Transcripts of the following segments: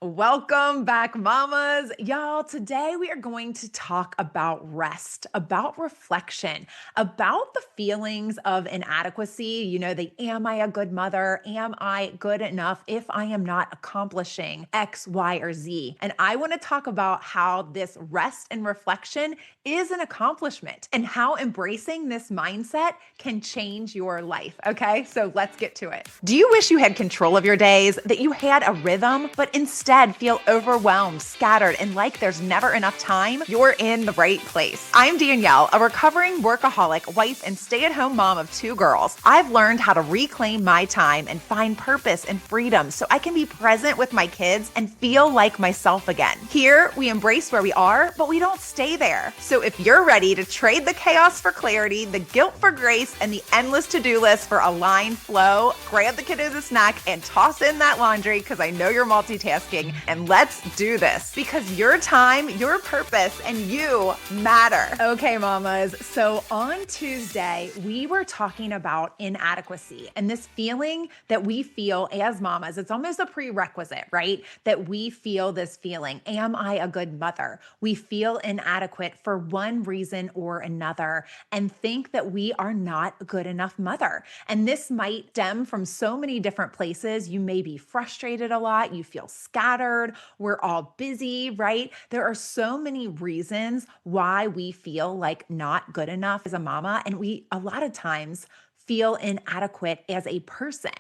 Welcome back, mamas. Y'all, today we are going to talk about rest, about reflection, about the feelings of inadequacy. The am I a good mother? Am I good enough if I am not accomplishing X, Y, or Z? And I want to talk about how this rest and reflection is an accomplishment and how embracing this mindset can change your life. Okay, so let's get to it. Do you wish you had control of your days, that you had a rhythm, but instead feel overwhelmed, scattered, and like there's never enough time? You're in the right place. I'm Danielle, a recovering workaholic, wife, and stay-at-home mom of 2 girls. I've learned how to reclaim my time and find purpose and freedom so I can be present with my kids and feel like myself again. Here, we embrace where we are, but we don't stay there. So if you're ready to trade the chaos for clarity, the guilt for grace, and the endless to-do list for aligned flow, grab the kiddos a snack and toss in that laundry because I know you're multitasking, and let's do this because your time, your purpose, and you matter. Okay, mamas. So on Tuesday, we were talking about inadequacy and this feeling that we feel as mamas. It's almost a prerequisite, right? That we feel this feeling. Am I a good mother? We feel inadequate for one reason or another and think that we are not a good enough mother. And this might stem from so many different places. You may be frustrated a lot. You feel scattered. We're all busy, right? There are so many reasons why we feel like not good enough as a mama. And we, a lot of times, feel inadequate as a person.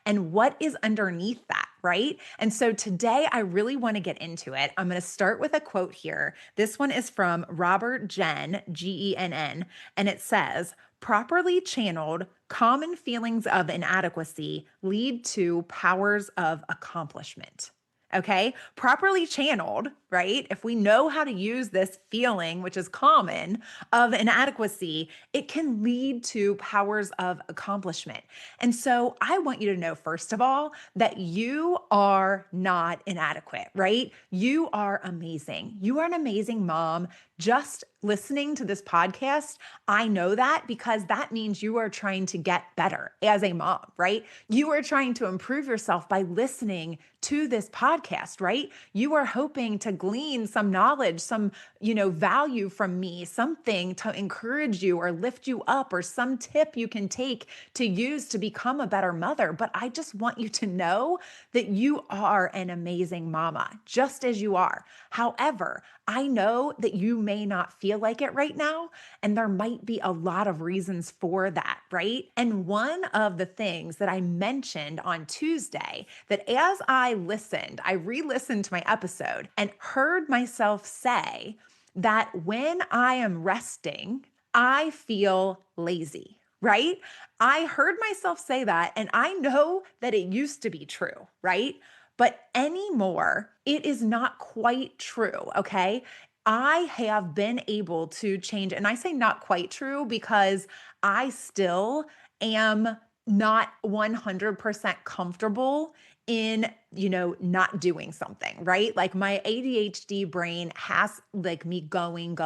And what is underneath that, right? And so today I really want to get into it. I'm going to start with a quote here. This one is from Robert Genn, Genn, and it says, "Properly channeled, common feelings of inadequacy lead to powers of accomplishment." Okay, properly channeled, right? If we know how to use this feeling, which is common, of inadequacy, it can lead to powers of accomplishment. And so I want you to know, first of all, that you are not inadequate, right? You are amazing. You are an amazing mom. Just listening to this podcast, I know that because that means you are trying to get better as a mom, right? You are trying to improve yourself by listening to this podcast, right? You are hoping to glean some knowledge, some, value from me, something to encourage you or lift you up or some tip you can take to use to become a better mother. But I just want you to know that you are an amazing mama, just as you are. However, I know that you may not feel like it right now, and there might be a lot of reasons for that, right? And one of the things that I mentioned on Tuesday, that as I listened, I re-listened to my episode and heard myself say that when I am resting, I feel lazy, right? I heard myself say that, and I know that it used to be true, right? But anymore, it is not quite true, okay? I have been able to change, and I say not quite true because I still am not 100% comfortable in, not doing something, right? Like my ADHD brain has like me going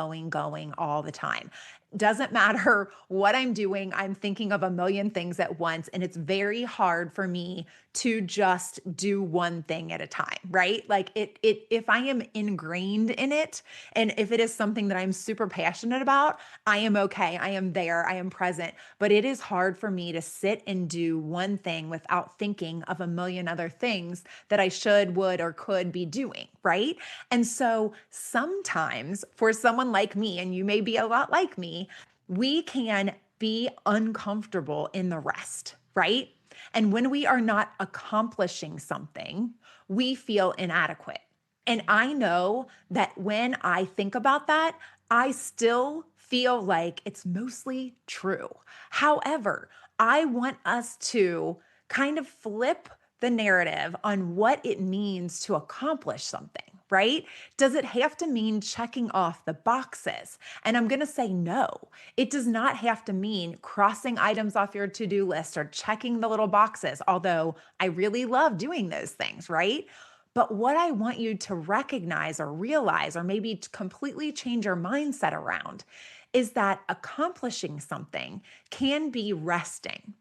all the time. Doesn't matter what I'm doing, I'm thinking of a million things at once, and it's very hard for me to just do one thing at a time, right? Like if I am ingrained in it, and if it is something that I'm super passionate about, I am okay. I am there. I am present. But it is hard for me to sit and do one thing without thinking of a million other things that I should, would, or could be doing, right? And so sometimes for someone like me, and you may be a lot like me, we can be uncomfortable in the rest, right? And when we are not accomplishing something, we feel inadequate. And I know that when I think about that, I still feel like it's mostly true. However, I want us to kind of flip the narrative on what it means to accomplish something, right? Does it have to mean checking off the boxes? And I'm going to say no. It does not have to mean crossing items off your to-do list or checking the little boxes, although I really love doing those things, right? But what I want you to recognize or realize, or maybe completely change your mindset around, is that accomplishing something can be resting.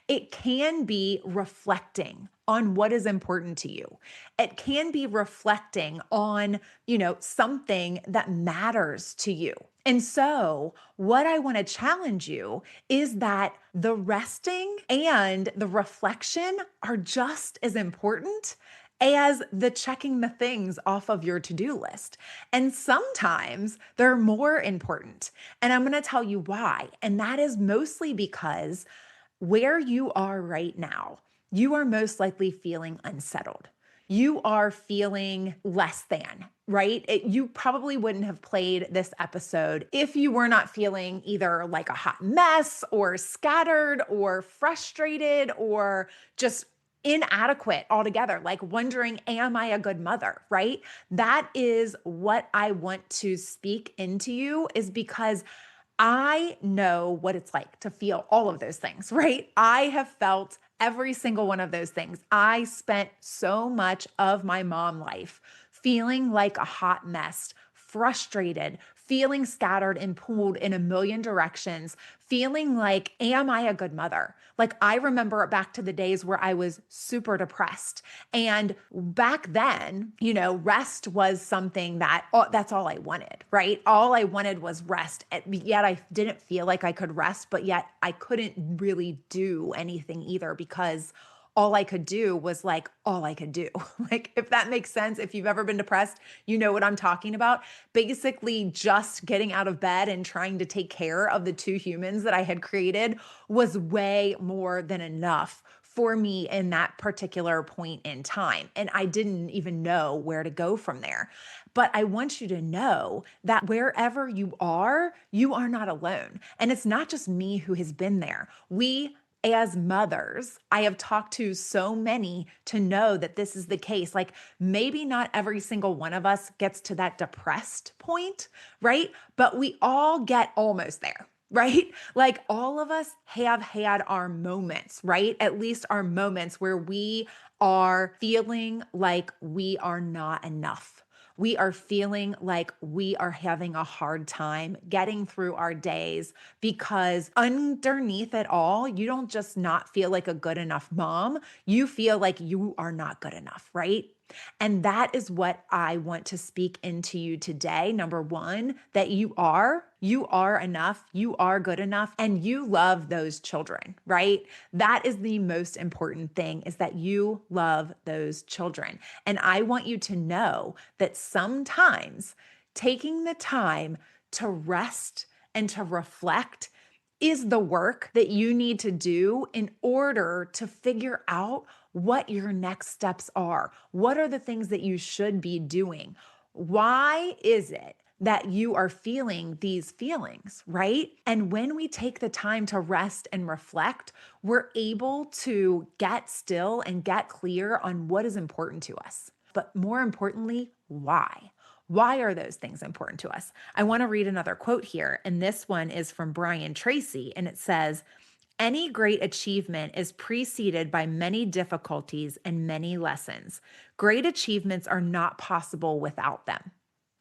It can be reflecting on what is important to you. It can be reflecting on, something that matters to you. And so, what I want to challenge you is that the resting and the reflection are just as important as the checking the things off of your to do list. And sometimes they're more important. And I'm going to tell you why. And that is mostly because where you are right now, you are most likely feeling unsettled. You are feeling less than, right? You probably wouldn't have played this episode if you were not feeling either like a hot mess or scattered or frustrated or just inadequate altogether, like wondering, am I a good mother, right? That is what I want to speak into you, is because I know what it's like to feel all of those things, right? I have felt every single one of those things. I spent so much of my mom life feeling like a hot mess, frustrated, feeling scattered and pulled in a million directions, feeling like, am I a good mother? Like, I remember back to the days where I was super depressed. And back then, rest was something that that's all I wanted, right? All I wanted was rest. Yet I didn't feel like I could rest, but yet I couldn't really do anything either because all I could do was like all I could do. Like, if that makes sense, if you've ever been depressed, you know what I'm talking about. Basically, just getting out of bed and trying to take care of the two humans that I had created was way more than enough for me in that particular point in time. And I didn't even know where to go from there. But I want you to know that wherever you are not alone. And it's not just me who has been there. We as mothers, I have talked to so many to know that this is the case. Like, maybe not every single one of us gets to that depressed point, right? But we all get almost there, right? Like, all of us have had our moments, right? At least our moments where we are feeling like we are not enough. We are feeling like we are having a hard time getting through our days because underneath it all, you don't just not feel like a good enough mom, you feel like you are not good enough, right? And that is what I want to speak into you today. Number one, that you are enough, you are good enough, and you love those children, right? That is the most important thing, is that you love those children. And I want you to know that sometimes taking the time to rest and to reflect is the work that you need to do in order to figure out what your next steps are. What are the things that you should be doing? Why is it that you are feeling these feelings, right? And when we take the time to rest and reflect, we're able to get still and get clear on what is important to us. But more importantly, why? Why are those things important to us? I want to read another quote here, and this one is from Brian Tracy, and it says, any great achievement is preceded by many difficulties and many lessons. Great achievements are not possible without them.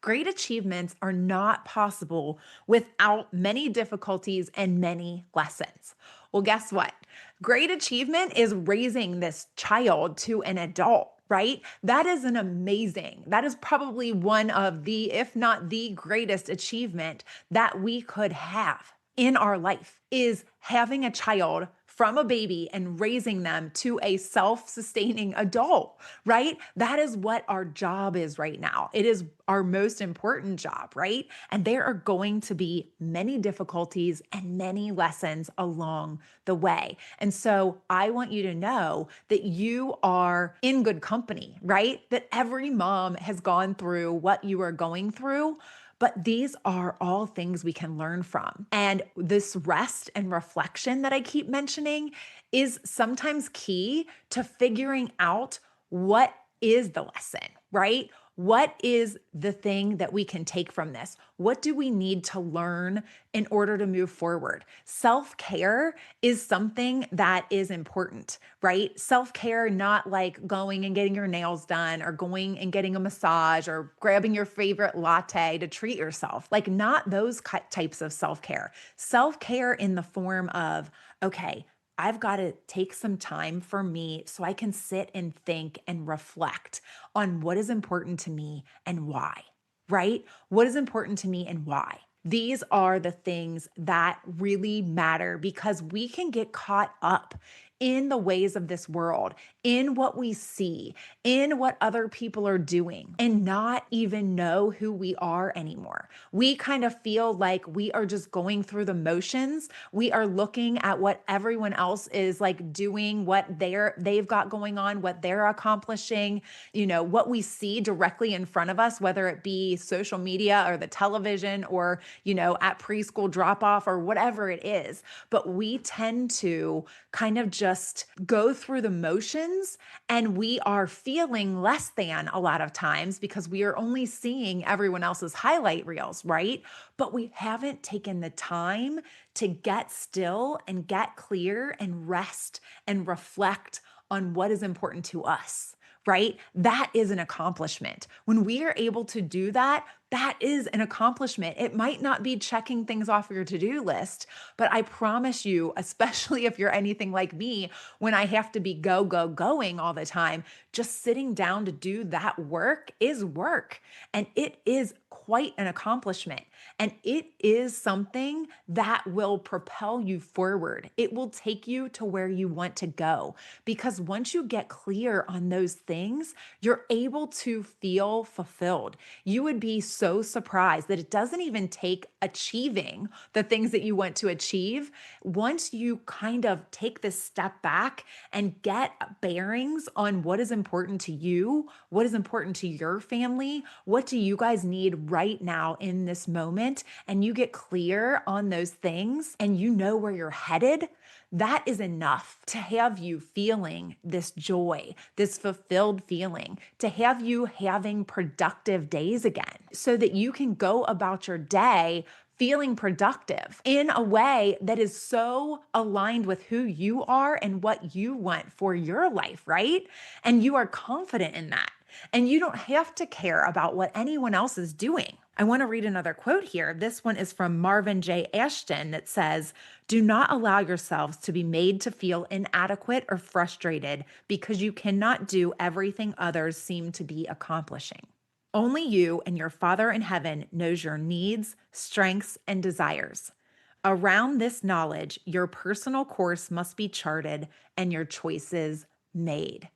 Great achievements are not possible without many difficulties and many lessons. Well, guess what? Great achievement is raising this child to an adult, right? That is that is probably one of the, if not the greatest achievement that we could have in our life, is having a child from a baby and raising them to a self-sustaining adult, right? That is what our job is right now. It is our most important job, right? And there are going to be many difficulties and many lessons along the way. And so I want you to know that you are in good company, right? That every mom has gone through what you are going through. But these are all things we can learn from. And this rest and reflection that I keep mentioning is sometimes key to figuring out what is the lesson, right? What is the thing that we can take from this? What do we need to learn in order to move forward? Self-care is something that is important, right? Self-care, not like going and getting your nails done or going and getting a massage or grabbing your favorite latte to treat yourself. Like, not those types of self-care. Self-care in the form of, okay, I've got to take some time for me so I can sit and think and reflect on what is important to me and why, right? What is important to me and why? These are the things that really matter because we can get caught up in the ways of this world, in what we see, in what other people are doing, and not even know who we are anymore. We kind of feel like we are just going through the motions. We are looking at what everyone else is like doing, what they've got going on, what they're accomplishing, what we see directly in front of us, whether it be social media or the television or, at preschool drop off or whatever it is. But we tend to kind of just go through the motions, and we are feeling less than a lot of times because we are only seeing everyone else's highlight reels, right? But we haven't taken the time to get still and get clear and rest and reflect on what is important to us, right? That is an accomplishment. When we are able to do that, that is an accomplishment. It might not be checking things off your to-do list, but I promise you, especially if you're anything like me, when I have to be going all the time, just sitting down to do that work is work. And it is quite an accomplishment. And it is something that will propel you forward. It will take you to where you want to go. Because once you get clear on those things, you're able to feel fulfilled. You would be so surprised that it doesn't even take achieving the things that you want to achieve. Once you kind of take this step back and get bearings on what is important to you, what is important to your family, what do you guys need right now in this moment, and you get clear on those things and you know where you're headed, that is enough to have you feeling this joy, this fulfilled feeling, to have you having productive days again so that you can go about your day feeling productive in a way that is so aligned with who you are and what you want for your life, right? And you are confident in that. And you don't have to care about what anyone else is doing. I want to read another quote here. This one is from Marvin J. Ashton that says, "Do not allow yourselves to be made to feel inadequate or frustrated because you cannot do everything others seem to be accomplishing. Only you and your Father in heaven knows your needs, strengths, and desires. Around this knowledge, your personal course must be charted and your choices made."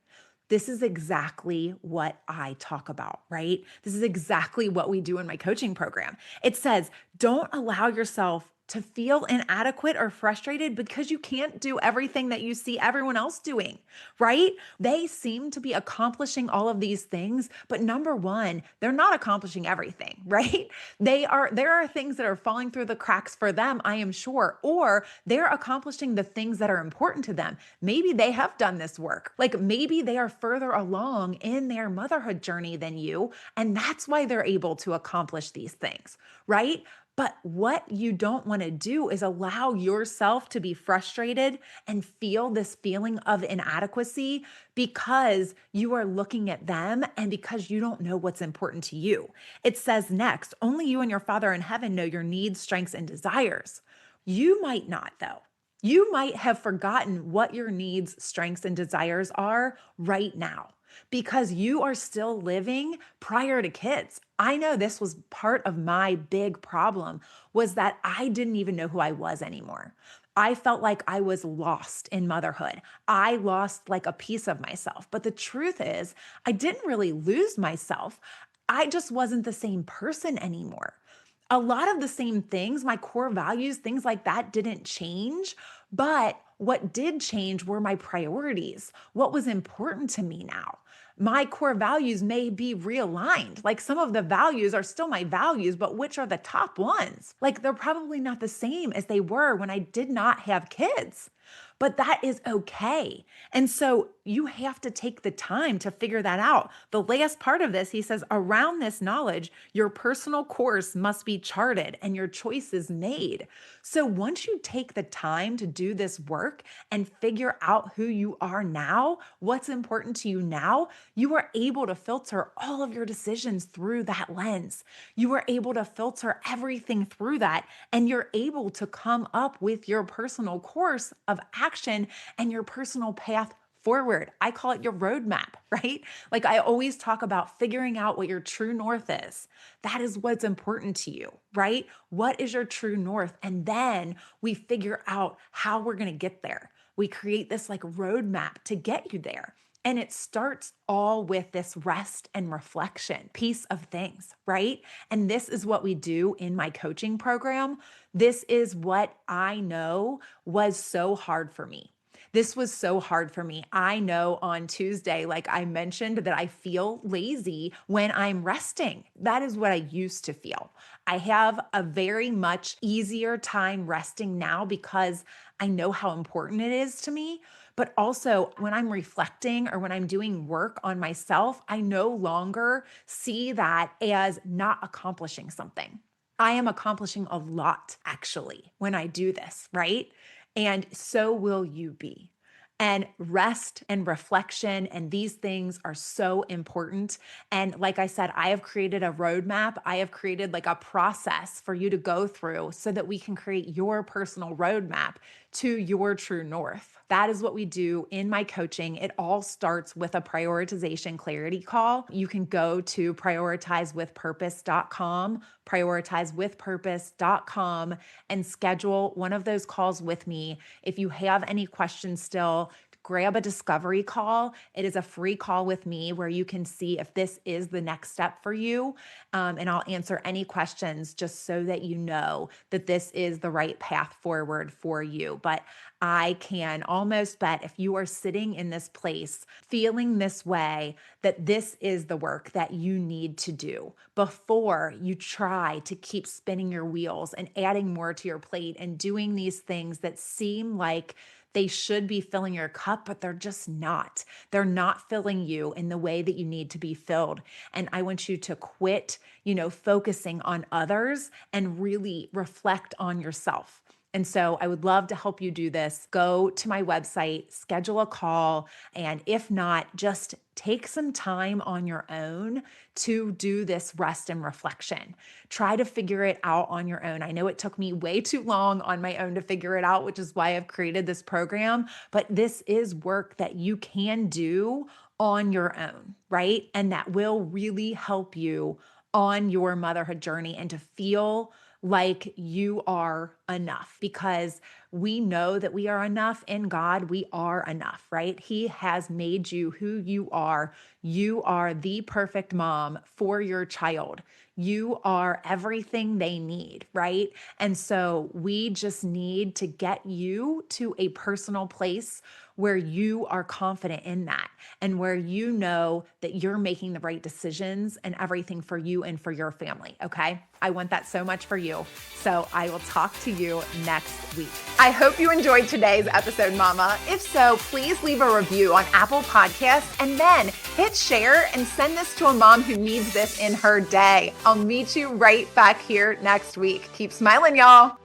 This is exactly what I talk about, right? This is exactly what we do in my coaching program. It says, don't allow yourself to feel inadequate or frustrated because you can't do everything that you see everyone else doing, right? They seem to be accomplishing all of these things, but number one, they're not accomplishing everything, right? There are things that are falling through the cracks for them, I am sure, or they're accomplishing the things that are important to them. Maybe they have done this work. Like maybe they are further along in their motherhood journey than you, and that's why they're able to accomplish these things, right? But what you don't want to do is allow yourself to be frustrated and feel this feeling of inadequacy because you are looking at them and because you don't know what's important to you. It says next, only you and your Father in heaven know your needs, strengths, and desires. You might not, though. You might have forgotten what your needs, strengths, and desires are right now because you are still living prior to kids. I know this was part of my big problem was that I didn't even know who I was anymore. I felt like I was lost in motherhood. I lost like a piece of myself. But the truth is, I didn't really lose myself. I just wasn't the same person anymore. A lot of the same things, my core values, things like that didn't change. But what did change were my priorities. What was important to me now? My core values may be realigned. Like some of the values are still my values, but which are the top ones? Like they're probably not the same as they were when I did not have kids. But that is okay. And so you have to take the time to figure that out. The last part of this, he says, around this knowledge, your personal course must be charted and your choices made. So once you take the time to do this work and figure out who you are now, what's important to you now, you are able to filter all of your decisions through that lens. You are able to filter everything through that, and you're able to come up with your personal course of action action and your personal path forward. I call it your roadmap, right? Like I always talk about figuring out what your true north is. That is what's important to you, right? What is your true north? And then we figure out how we're going to get there. We create this like roadmap to get you there. And it starts all with this rest and reflection piece of things, right? And this is what we do in my coaching program. This is what I know was so hard for me. This was so hard for me. I know on Tuesday, like I mentioned, that I feel lazy when I'm resting. That is what I used to feel. I have a very much easier time resting now because I know how important it is to me. But also, when I'm reflecting or when I'm doing work on myself, I no longer see that as not accomplishing something. I am accomplishing a lot actually when I do this, right? And so will you be. And rest and reflection and these things are so important. And like I said, I have created a roadmap. I have created like a process for you to go through so that we can create your personal roadmap to your true north. That is what we do in my coaching. It all starts with a prioritization clarity call. You can go to prioritizewithpurpose.com, prioritizewithpurpose.com, and schedule one of those calls with me. If you have any questions still, grab a discovery call. It is a free call with me where you can see if this is the next step for you. And I'll answer any questions just so that you know that this is the right path forward for you. But I can almost bet if you are sitting in this place feeling this way, that this is the work that you need to do before you try to keep spinning your wheels and adding more to your plate and doing these things that seem like they should be filling your cup, but they're just not. They're not filling you in the way that you need to be filled. And I want you to quit, focusing on others and really reflect on yourself. And so I would love to help you do this. Go to my website, schedule a call, and if not, just take some time on your own to do this rest and reflection. Try to figure it out on your own. I know it took me way too long on my own to figure it out, which is why I've created this program, but this is work that you can do on your own, right? And that will really help you on your motherhood journey and to feel like you are enough, because we know that we are enough in God. We are enough, right? He has made you who you are. You are the perfect mom for your child. You are everything they need, right? And so we just need to get you to a personal place where you are confident in that and where you know that you're making the right decisions and everything for you and for your family, okay? I want that so much for you. So I will talk to you next week. I hope you enjoyed today's episode, Mama. If so, please leave a review on Apple Podcasts and then hit share and send this to a mom who needs this in her day. I'll meet you right back here next week. Keep smiling, y'all.